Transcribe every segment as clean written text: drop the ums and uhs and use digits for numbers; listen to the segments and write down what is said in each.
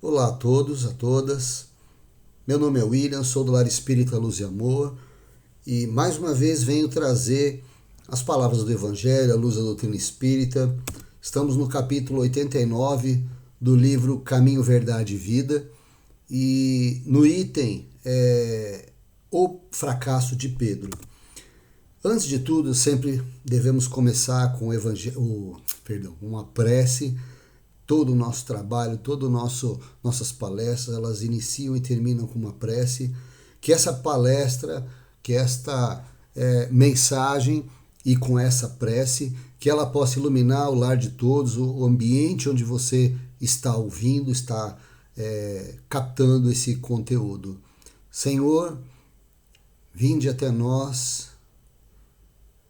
Olá a todos, a todas. Meu nome é William, sou do Lar Espírita Luz e Amor e mais uma vez venho trazer as palavras do Evangelho, a luz da doutrina espírita. Estamos no capítulo 89 do livro Caminho, Verdade e Vida e no item O Fracasso de Pedro. Antes de tudo, sempre devemos começar com uma prece. Todo o nosso trabalho, nossas palestras, elas iniciam e terminam com uma prece. Que essa palestra, que esta mensagem e com essa prece, que ela possa iluminar o lar de todos, o ambiente onde você está ouvindo, está captando esse conteúdo. Senhor, vinde até nós,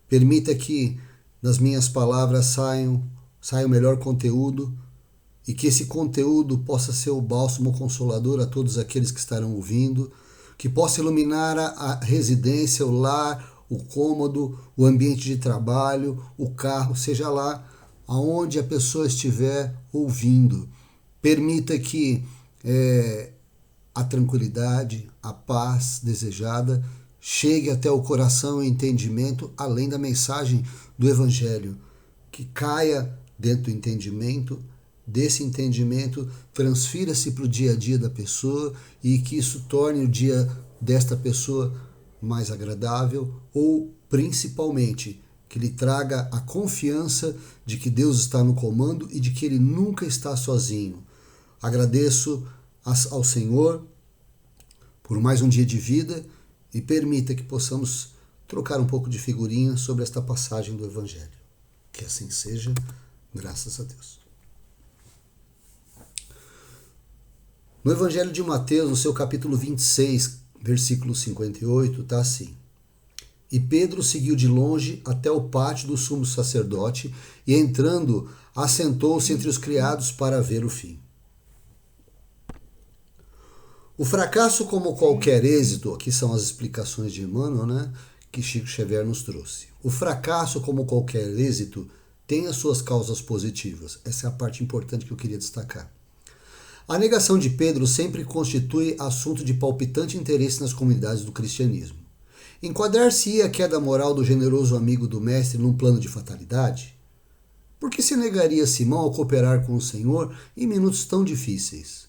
permita que das minhas palavras saia o melhor conteúdo, e que esse conteúdo possa ser o bálsamo consolador a todos aqueles que estarão ouvindo, que possa iluminar a residência, o lar, o cômodo, o ambiente de trabalho, o carro, seja lá aonde a pessoa estiver ouvindo. Permita que a tranquilidade, a paz desejada chegue até o coração e entendimento, além da mensagem do Evangelho, que caia dentro do entendimento. Desse entendimento, transfira-se para o dia a dia da pessoa e que isso torne o dia desta pessoa mais agradável, ou principalmente que lhe traga a confiança de que Deus está no comando e de que ele nunca está sozinho. Agradeço ao Senhor por mais um dia de vida e permita que possamos trocar um pouco de figurinha sobre esta passagem do Evangelho. Que assim seja, graças a Deus. No Evangelho de Mateus, no seu capítulo 26, versículo 58, está assim: E Pedro seguiu de longe até o pátio do sumo sacerdote e, entrando, assentou-se entre os criados para ver o fim. O fracasso, como qualquer êxito, aqui são as explicações de Emmanuel, né, que Chico Xavier nos trouxe. O fracasso, como qualquer êxito, tem as suas causas positivas. Essa é a parte importante que eu queria destacar. A negação de Pedro sempre constitui assunto de palpitante interesse nas comunidades do cristianismo. Enquadrar-se-ia a queda moral do generoso amigo do mestre num plano de fatalidade? Por que se negaria Simão a cooperar com o Senhor em minutos tão difíceis?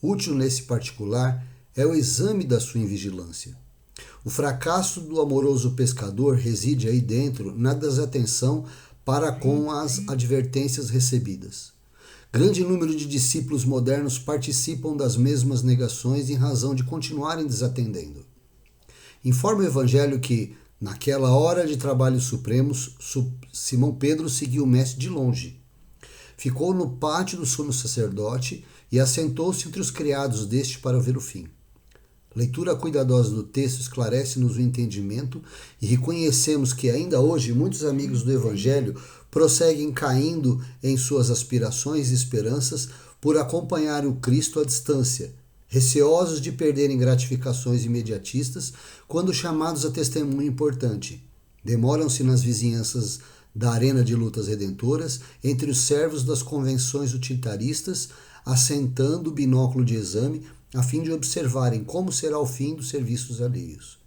Útil nesse particular é o exame da sua invigilância. O fracasso do amoroso pescador reside aí dentro na desatenção para com as advertências recebidas. Grande número de discípulos modernos participam das mesmas negações em razão de continuarem desatendendo. Informa o Evangelho que, naquela hora de trabalhos supremos, Simão Pedro seguiu o mestre de longe. Ficou no pátio do sumo sacerdote e assentou-se entre os criados deste para ver o fim. Leitura cuidadosa do texto esclarece-nos o entendimento e reconhecemos que ainda hoje muitos amigos do Evangelho prosseguem caindo em suas aspirações e esperanças por acompanhar o Cristo à distância, receosos de perderem gratificações imediatistas quando chamados a testemunho importante. Demoram-se nas vizinhanças da arena de lutas redentoras, entre os servos das convenções utilitaristas, assentando o binóculo de exame a fim de observarem como será o fim dos serviços alheios.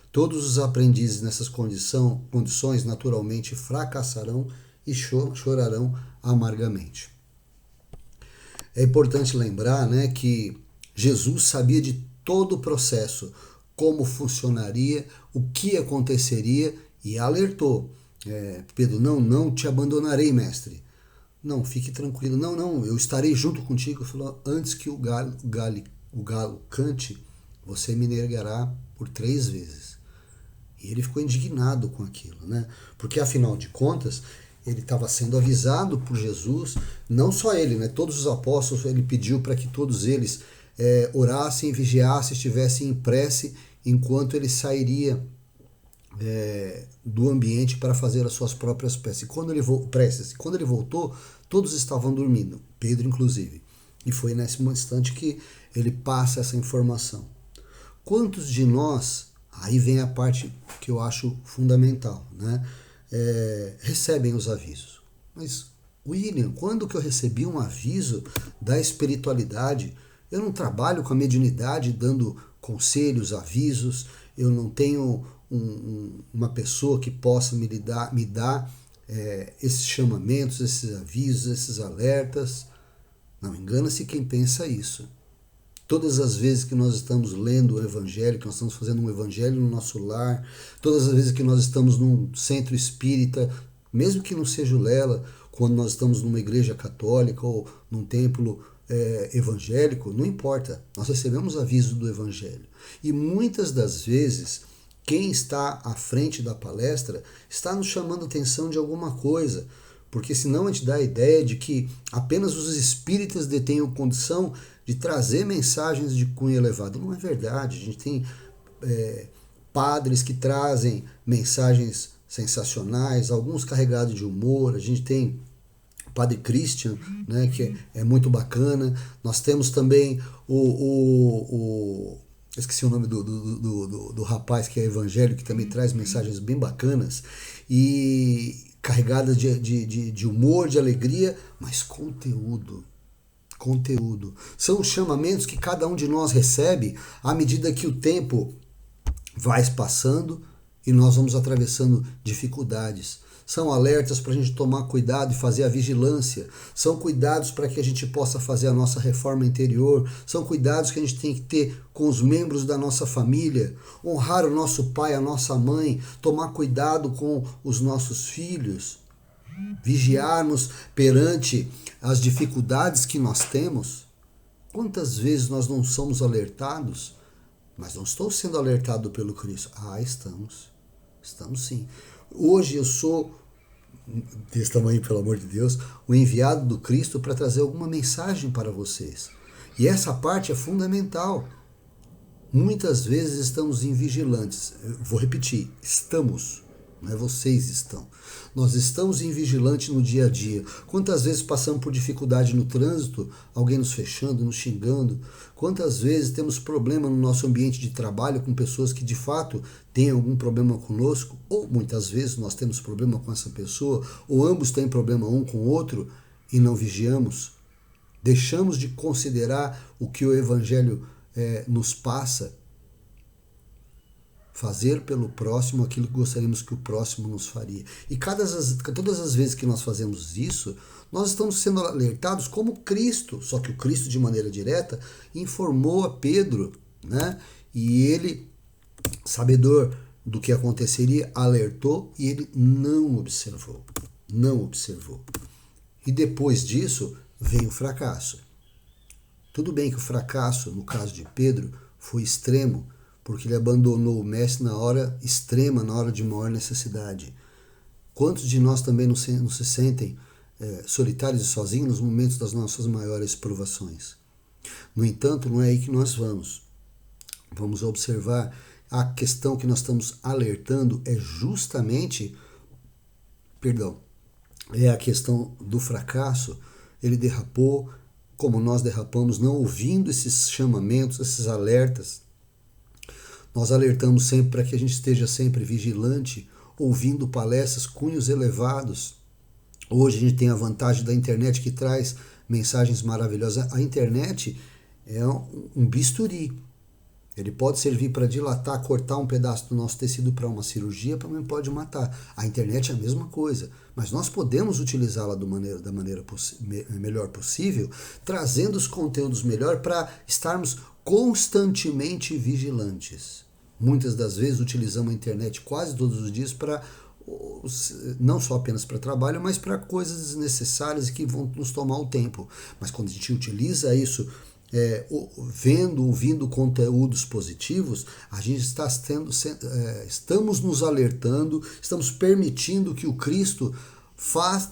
Todos os aprendizes nessas condições naturalmente fracassarão e chorarão amargamente. É importante lembrar, né, que Jesus sabia de todo o processo, como funcionaria, o que aconteceria e alertou. Pedro, não te abandonarei, mestre. Não, fique tranquilo. Não, eu estarei junto contigo. Ele falou, antes que o galo cante, você me negará por 3 vezes. E ele ficou indignado com aquilo, né? Porque afinal de contas, ele estava sendo avisado por Jesus, não só ele, né? Todos os apóstolos, ele pediu para que todos eles orassem, vigiassem, estivessem em prece, enquanto ele sairia do ambiente para fazer as suas próprias preces. Quando ele voltou, todos estavam dormindo, Pedro inclusive. E foi nesse instante que ele passa essa informação. Quantos de nós, aí vem a parte que eu acho fundamental, né? Recebem os avisos, mas William, quando que eu recebi um aviso da espiritualidade? Eu não trabalho com a mediunidade dando conselhos, avisos, eu não tenho uma pessoa que possa me dar esses chamamentos, esses avisos, esses alertas. Não engana-se quem pensa isso. Todas as vezes que nós estamos lendo o Evangelho, que nós estamos fazendo um Evangelho no nosso lar, todas as vezes que nós estamos num centro espírita, mesmo que não seja o Lela, quando nós estamos numa igreja católica ou num templo evangélico, não importa, nós recebemos aviso do Evangelho. E muitas das vezes, quem está à frente da palestra está nos chamando atenção de alguma coisa, porque senão a gente dá a ideia de que apenas os espíritas detenham condição de trazer mensagens de cunho elevado. Não é verdade. A gente tem padres que trazem mensagens sensacionais, alguns carregados de humor. A gente tem o Padre Christian, né, que é muito bacana. Nós temos também esqueci o nome do rapaz que é evangélico, que também traz mensagens bem bacanas e carregadas de humor, de alegria, mas conteúdo. São os chamamentos que cada um de nós recebe à medida que o tempo vai passando e nós vamos atravessando dificuldades. São alertas para a gente tomar cuidado e fazer a vigilância. São cuidados para que a gente possa fazer a nossa reforma interior. São cuidados que a gente tem que ter com os membros da nossa família. Honrar o nosso pai, a nossa mãe. Tomar cuidado com os nossos filhos. Vigiarmos perante as dificuldades que nós temos. Quantas vezes nós não somos alertados? Mas não estou sendo alertado pelo Cristo. Estamos. Estamos sim. Hoje eu sou, desse tamanho, pelo amor de Deus, o enviado do Cristo para trazer alguma mensagem para vocês. E essa parte é fundamental. Muitas vezes estamos invigilantes. Eu vou repetir, estamos. Não é vocês estão. Nós estamos em vigilante no dia a dia. Quantas vezes passamos por dificuldade no trânsito, alguém nos fechando, nos xingando? Quantas vezes temos problema no nosso ambiente de trabalho com pessoas que de fato têm algum problema conosco? Ou muitas vezes nós temos problema com essa pessoa, ou ambos têm problema um com o outro e não vigiamos? Deixamos de considerar o que o Evangelho nos passa? Fazer pelo próximo aquilo que gostaríamos que o próximo nos faria. E todas as vezes que nós fazemos isso, nós estamos sendo alertados como Cristo, só que o Cristo, de maneira direta, informou a Pedro, né? E ele, sabedor do que aconteceria, alertou e ele não observou. Não observou. E depois disso, vem o fracasso. Tudo bem que o fracasso, no caso de Pedro, foi extremo, porque ele abandonou o mestre na hora extrema, na hora de maior necessidade. Quantos de nós também não se sentem solitários e sozinhos nos momentos das nossas maiores provações? No entanto, não é aí que nós vamos. Vamos observar a questão que nós estamos alertando é justamente, é a questão do fracasso. Ele derrapou, como nós derrapamos, não ouvindo esses chamamentos, esses alertas. Nós alertamos sempre para que a gente esteja sempre vigilante, ouvindo palestras, cunhos elevados. Hoje a gente tem a vantagem da internet que traz mensagens maravilhosas. A internet é um bisturi. Ele pode servir para dilatar, cortar um pedaço do nosso tecido para uma cirurgia, também pode matar. A internet é a mesma coisa, mas nós podemos utilizá-la da maneira melhor possível, trazendo os conteúdos melhor para estarmos constantemente vigilantes. Muitas das vezes utilizamos a internet quase todos os dias para, não só apenas para trabalho, mas para coisas desnecessárias que vão nos tomar o tempo. Mas quando a gente utiliza isso, ouvindo conteúdos positivos, a gente estamos nos alertando, estamos permitindo que o Cristo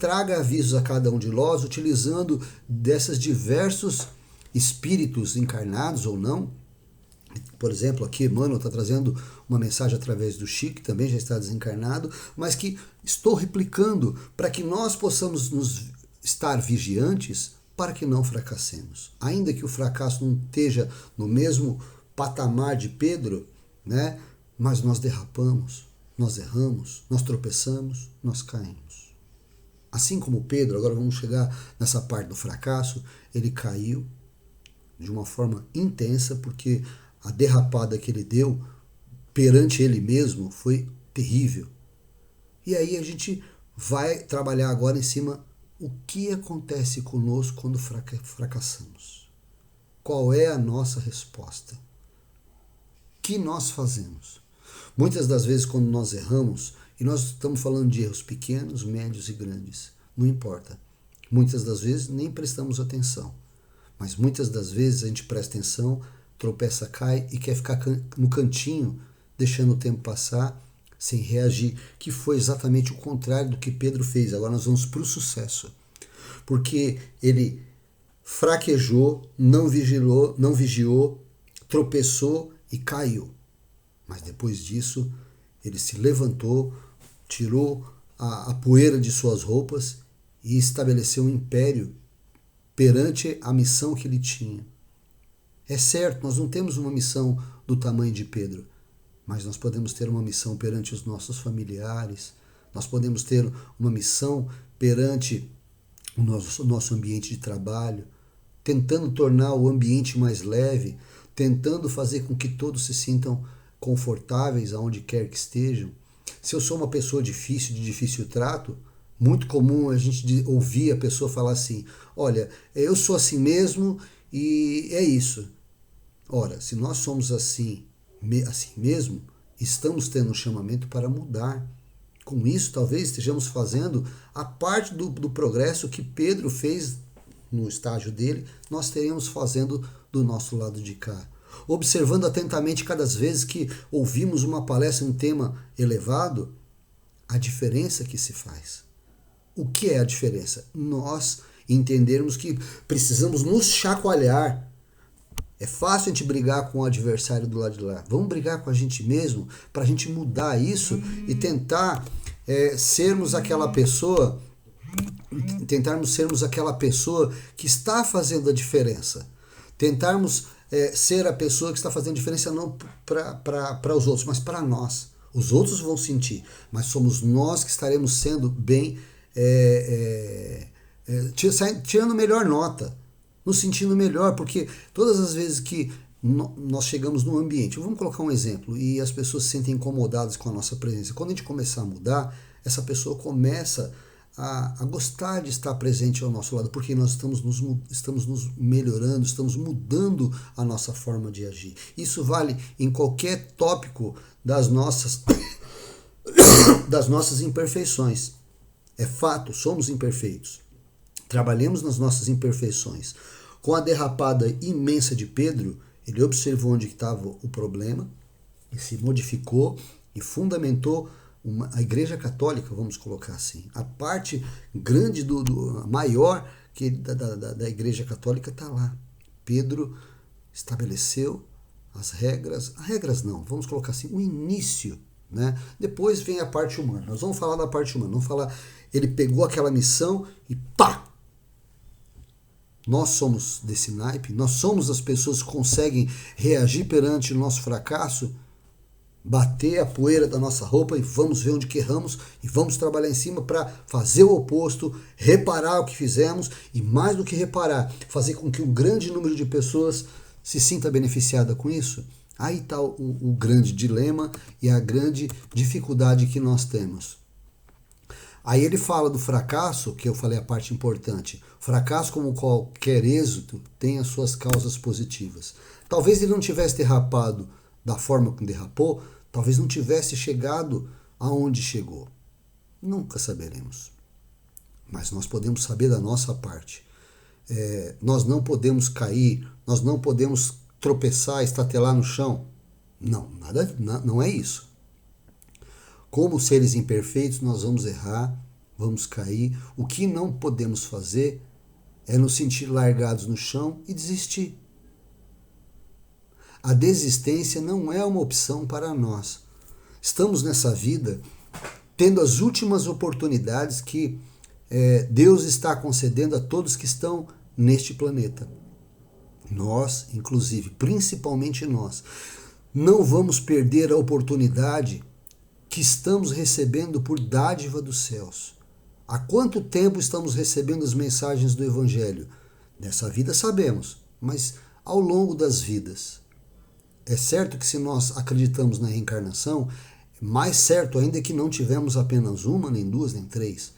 traga avisos a cada um de nós, utilizando desses diversos espíritos encarnados ou não. Por exemplo, aqui Emmanuel está trazendo uma mensagem através do Chico, que também já está desencarnado, mas que estou replicando para que nós possamos estar vigiantes para que não fracassemos. Ainda que o fracasso não esteja no mesmo patamar de Pedro, né? Mas nós derrapamos, nós erramos, nós tropeçamos, nós caímos. Assim como Pedro, agora vamos chegar nessa parte do fracasso, ele caiu de uma forma intensa, porque a derrapada que ele deu perante ele mesmo foi terrível. E aí a gente vai trabalhar agora em cima o que acontece conosco quando fracassamos. Qual é a nossa resposta? O que nós fazemos? Muitas das vezes quando nós erramos, e nós estamos falando de erros pequenos, médios e grandes, não importa. Muitas das vezes nem prestamos atenção, mas muitas das vezes a gente presta atenção, tropeça, cai e quer ficar no cantinho, deixando o tempo passar, sem reagir, que foi exatamente o contrário do que Pedro fez. Agora nós vamos para o sucesso, porque ele fraquejou, não vigiou, tropeçou e caiu. Mas depois disso, ele se levantou, tirou a poeira de suas roupas e estabeleceu um império perante a missão que ele tinha. É certo, nós não temos uma missão do tamanho de Pedro, mas nós podemos ter uma missão perante os nossos familiares, nós podemos ter uma missão perante o nosso ambiente de trabalho, tentando tornar o ambiente mais leve, tentando fazer com que todos se sintam confortáveis aonde quer que estejam. Se eu sou uma pessoa difícil, de difícil trato, muito comum a gente ouvir a pessoa falar assim, olha, eu sou assim mesmo e é isso. Ora, se nós somos assim mesmo, estamos tendo um chamamento para mudar. Com isso, talvez estejamos fazendo a parte do progresso que Pedro fez no estágio dele, nós teremos fazendo do nosso lado de cá. Observando atentamente cada vez que ouvimos uma palestra em um tema elevado, a diferença que se faz. O que é a diferença? Nós entendermos que precisamos nos chacoalhar. É fácil a gente brigar com o adversário do lado de lá. Vamos brigar com a gente mesmo para a gente mudar isso e tentar sermos aquela pessoa, tentarmos sermos aquela pessoa que está fazendo a diferença. Tentarmos ser a pessoa que está fazendo diferença não para os outros, mas para nós. Os outros vão sentir, mas somos nós que estaremos sendo bem, tirando melhor nota, nos sentindo melhor, porque todas as vezes que nós chegamos num ambiente, vamos colocar um exemplo, e as pessoas se sentem incomodadas com a nossa presença, quando a gente começar a mudar, essa pessoa começa a gostar de estar presente ao nosso lado, porque nós estamos nos melhorando, estamos mudando a nossa forma de agir. Isso vale em qualquer tópico das nossas imperfeições. É fato, somos imperfeitos. Trabalhemos nas nossas imperfeições. Com a derrapada imensa de Pedro, ele observou onde estava o problema e se modificou e fundamentou a Igreja Católica, vamos colocar assim. A parte grande, maior da Igreja Católica está lá. Pedro estabeleceu as regras não, vamos colocar assim, o início, né? Depois vem a parte humana. Nós vamos falar da parte humana, vamos falar, ele pegou aquela missão e pá! Nós somos desse naipe, nós somos as pessoas que conseguem reagir perante o nosso fracasso, bater a poeira da nossa roupa e vamos ver onde que erramos e vamos trabalhar em cima para fazer o oposto, reparar o que fizemos e mais do que reparar, fazer com que um grande número de pessoas se sinta beneficiada com isso. Aí está o grande dilema e a grande dificuldade que nós temos. Aí ele fala do fracasso, que eu falei a parte importante. Fracasso, como qualquer êxito, tem as suas causas positivas. Talvez ele não tivesse derrapado da forma que derrapou, talvez não tivesse chegado aonde chegou. Nunca saberemos. Mas nós podemos saber da nossa parte. Nós não podemos cair, nós não podemos tropeçar, estatelar no chão. Não, não é isso. Como seres imperfeitos, nós vamos errar, vamos cair. O que não podemos fazer é nos sentir largados no chão e desistir. A desistência não é uma opção para nós. Estamos nessa vida tendo as últimas oportunidades que Deus está concedendo a todos que estão neste planeta. Nós, inclusive, principalmente nós, não vamos perder a oportunidade que estamos recebendo por dádiva dos céus. Há quanto tempo estamos recebendo as mensagens do Evangelho? Nessa vida sabemos, mas ao longo das vidas. É certo que se nós acreditamos na reencarnação, mais certo ainda é que não tivemos apenas uma, nem duas, nem três.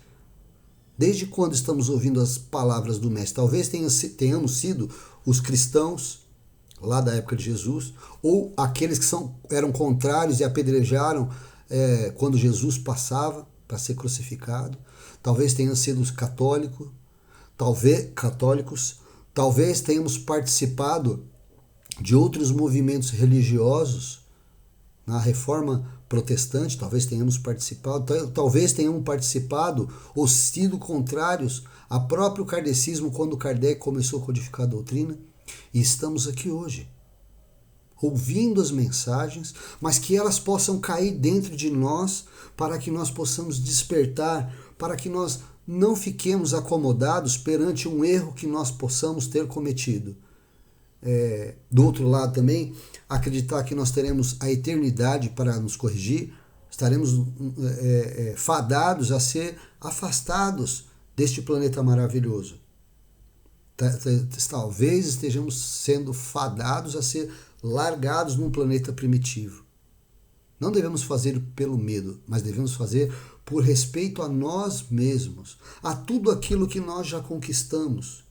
Desde quando estamos ouvindo as palavras do Mestre? Talvez tenhamos sido os cristãos lá da época de Jesus, ou aqueles que eram contrários e apedrejaram quando Jesus passava para ser crucificado. Talvez tenham sido os católicos, talvez tenhamos participado de outros movimentos religiosos, na Reforma Protestante, talvez tenhamos participado ou sido contrários ao próprio kardecismo quando Kardec começou a codificar a doutrina, e estamos aqui hoje, ouvindo as mensagens, mas que elas possam cair dentro de nós, para que nós possamos despertar, para que nós não fiquemos acomodados perante um erro que nós possamos ter cometido. Do outro lado também, acreditar que nós teremos a eternidade para nos corrigir, estaremos fadados a ser afastados deste planeta maravilhoso. Talvez estejamos sendo fadados a ser largados num planeta primitivo. Não devemos fazer pelo medo, mas devemos fazer por respeito a nós mesmos, a tudo aquilo que nós já conquistamos.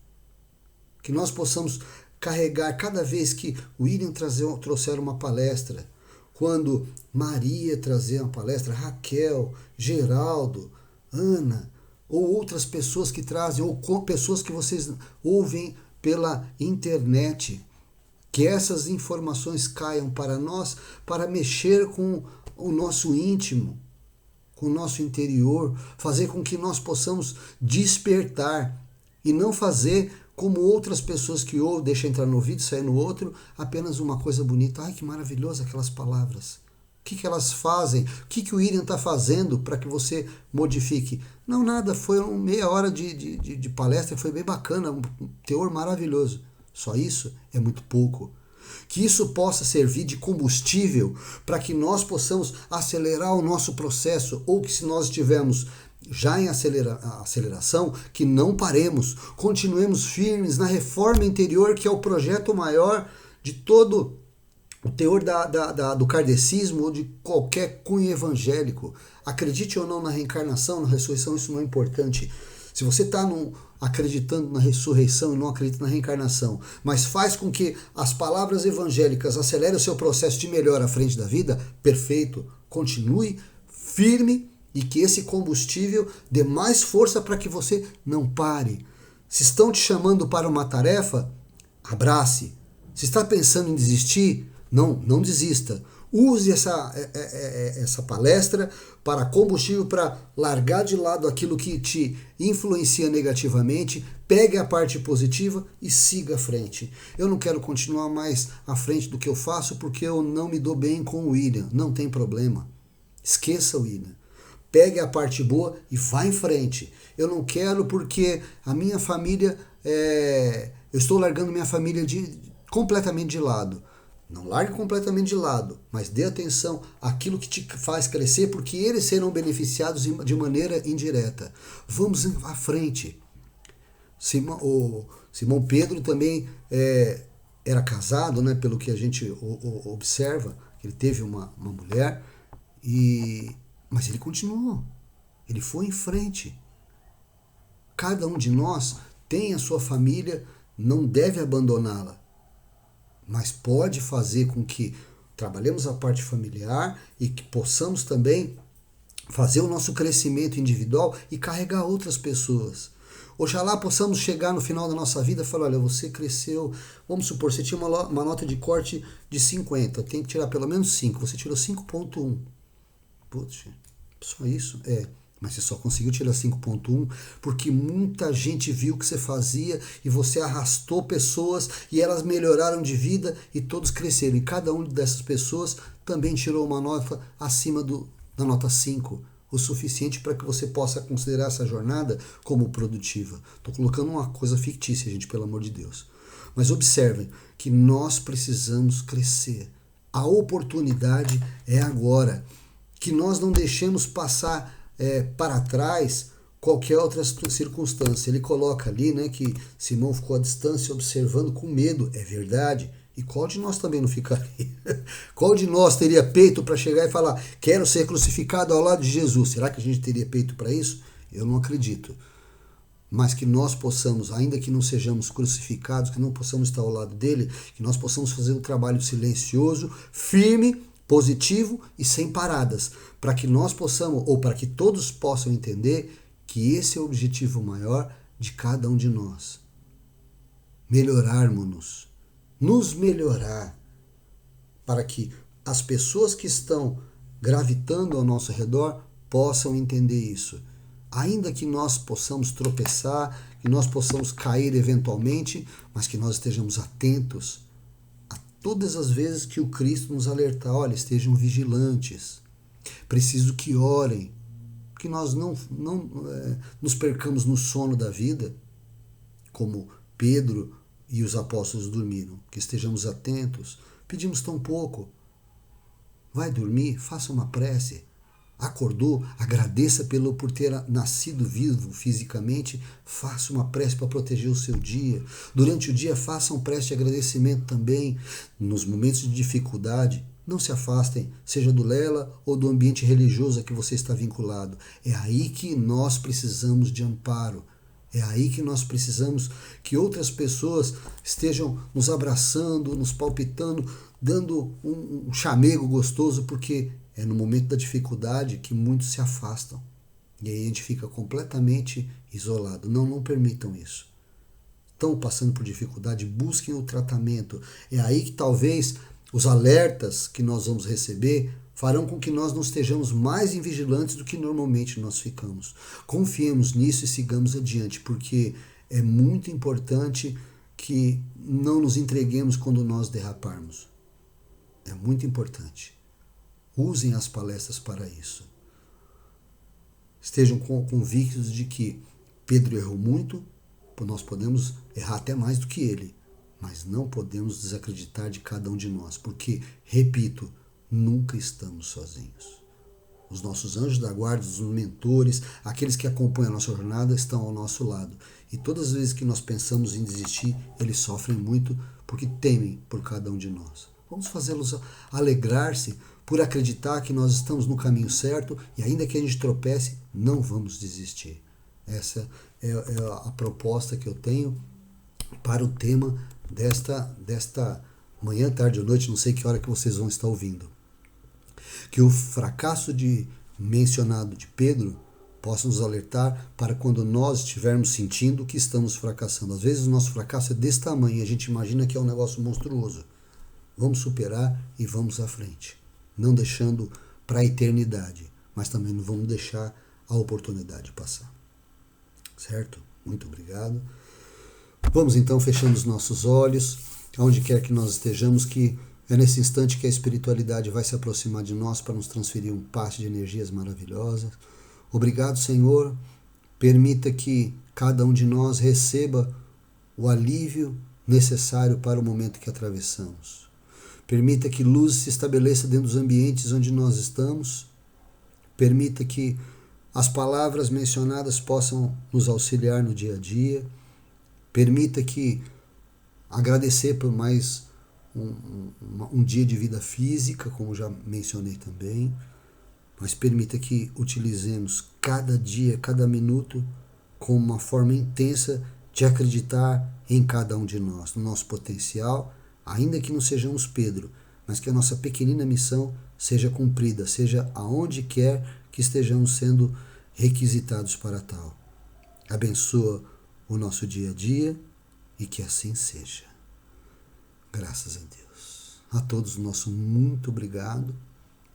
Que nós possamos carregar cada vez que o William trouxer uma palestra, quando Maria trazer uma palestra, Raquel, Geraldo, Ana, ou outras pessoas que trazem, ou pessoas que vocês ouvem pela internet, que essas informações caiam para nós, para mexer com o nosso íntimo, com o nosso interior, fazer com que nós possamos despertar e não fazer como outras pessoas que ouvem, deixam entrar no ouvido e sair no outro, apenas uma coisa bonita. Ai, que maravilhosa aquelas palavras. O que elas fazem? O que o William está fazendo para que você modifique? Não, nada, foi meia hora de palestra, foi bem bacana, um teor maravilhoso. Só isso é muito pouco. Que isso possa servir de combustível para que nós possamos acelerar o nosso processo, ou que se nós estivermos já em aceleração, que não paremos, continuemos firmes na reforma interior, que é o projeto maior de todo o teor do kardecismo ou de qualquer cunho evangélico. Acredite ou não na reencarnação, na ressurreição, isso não é importante. Se você está acreditando na ressurreição e não acredita na reencarnação, mas faz com que as palavras evangélicas acelerem o seu processo de melhora à frente da vida, perfeito, continue firme, e que esse combustível dê mais força para que você não pare. Se estão te chamando para uma tarefa, abrace. Se está pensando em desistir, não desista. Use essa palestra para combustível, para largar de lado aquilo que te influencia negativamente, pegue a parte positiva e siga à frente. Eu não quero continuar mais à frente do que eu faço porque eu não me dou bem com o William. Não tem problema. Esqueça o William. Pegue a parte boa e vá em frente. Eu não quero porque a minha família, eu estou largando minha família completamente de lado. Não largue completamente de lado, mas dê atenção àquilo que te faz crescer, porque eles serão beneficiados de maneira indireta. Vamos à frente. O Simão Pedro também era casado, né, pelo que a gente observa. Ele teve uma mulher, mas ele continuou. Ele foi em frente. Cada um de nós tem a sua família, não deve abandoná-la, mas pode fazer com que trabalhemos a parte familiar e que possamos também fazer o nosso crescimento individual e carregar outras pessoas. Oxalá possamos chegar no final da nossa vida e falar, olha, você cresceu, vamos supor, você tinha uma nota de corte de 50, tem que tirar pelo menos 5, você tirou 5.1. Putz, só isso? Mas você só conseguiu tirar 5.1 porque muita gente viu o que você fazia e você arrastou pessoas e elas melhoraram de vida e todos cresceram. E cada uma dessas pessoas também tirou uma nota acima da nota 5, o suficiente para que você possa considerar essa jornada como produtiva. Estou colocando uma coisa fictícia, gente, pelo amor de Deus. Mas observem que nós precisamos crescer. A oportunidade é agora. Que nós não deixemos passar para trás qualquer outra circunstância. Ele coloca ali, né, que Simão ficou à distância observando com medo. É verdade. E qual de nós também não ficaria? Qual de nós teria peito para chegar e falar, quero ser crucificado ao lado de Jesus? Será que a gente teria peito para isso? Eu não acredito. Mas que nós possamos, ainda que não sejamos crucificados, que não possamos estar ao lado dele, que nós possamos fazer um trabalho silencioso, firme, positivo e sem paradas, para que nós possamos, ou para que todos possam entender que esse é o objetivo maior de cada um de nós. Melhorarmos-nos, nos melhorar, para que as pessoas que estão gravitando ao nosso redor possam entender isso. Ainda que nós possamos tropeçar, que nós possamos cair eventualmente, mas que nós estejamos atentos a todas as vezes que o Cristo nos alertar, olha, estejam vigilantes, preciso que orem, que nós não nos percamos no sono da vida, como Pedro e os apóstolos dormiram, que estejamos atentos. Pedimos tão pouco. Vai dormir, faça uma prece. Acordou, agradeça por ter nascido vivo fisicamente, faça uma prece para proteger o seu dia. Durante o dia, faça um prece de agradecimento também. Nos momentos de dificuldade, não se afastem, seja do Lela ou do ambiente religioso a que você está vinculado. É aí que nós precisamos de amparo. É aí que nós precisamos que outras pessoas estejam nos abraçando, nos palpitando, dando um chamego gostoso, porque é no momento da dificuldade que muitos se afastam. E aí a gente fica completamente isolado. Não permitam isso. Estão passando por dificuldade, busquem o tratamento. É aí que talvez os alertas que nós vamos receber farão com que nós não estejamos mais vigilantes do que normalmente nós ficamos. Confiemos nisso e sigamos adiante, porque é muito importante que não nos entreguemos quando nós derraparmos. É muito importante. Usem as palestras para isso. Estejam convictos de que Pedro errou muito, nós podemos errar até mais do que ele, mas não podemos desacreditar de cada um de nós, porque, repito, nunca estamos sozinhos. Os nossos anjos da guarda, os mentores, aqueles que acompanham a nossa jornada estão ao nosso lado. E todas as vezes que nós pensamos em desistir, eles sofrem muito porque temem por cada um de nós. Vamos fazê-los alegrar-se por acreditar que nós estamos no caminho certo e ainda que a gente tropece, não vamos desistir. Essa é a proposta que eu tenho para o tema desta manhã, tarde ou noite, não sei que hora que vocês vão estar ouvindo. Que o fracasso mencionado de Pedro possa nos alertar para quando nós estivermos sentindo que estamos fracassando. Às vezes o nosso fracasso é desse tamanho e a gente imagina que é um negócio monstruoso. Vamos superar e vamos à frente. Não deixando para a eternidade, mas também não vamos deixar a oportunidade passar. Certo? Muito obrigado. Vamos então fechando os nossos olhos, aonde quer que nós estejamos, que é nesse instante que a espiritualidade vai se aproximar de nós para nos transferir um passe de energias maravilhosas. Obrigado, Senhor. Permita que cada um de nós receba o alívio necessário para o momento que atravessamos. Permita que luz se estabeleça dentro dos ambientes onde nós estamos. Permita que as palavras mencionadas possam nos auxiliar no dia a dia. Permita que agradecer por mais um dia de vida física, como já mencionei também, mas permita que utilizemos cada dia, cada minuto, como uma forma intensa de acreditar em cada um de nós, no nosso potencial, ainda que não sejamos Pedro, mas que a nossa pequenina missão seja cumprida, seja aonde quer que estejamos sendo requisitados para tal. Abençoa o nosso dia a dia e que assim seja. Graças a Deus. A todos, nosso muito obrigado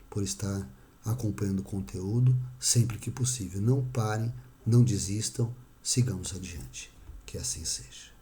por estar acompanhando o conteúdo sempre que possível. Não parem, não desistam, sigamos adiante. Que assim seja.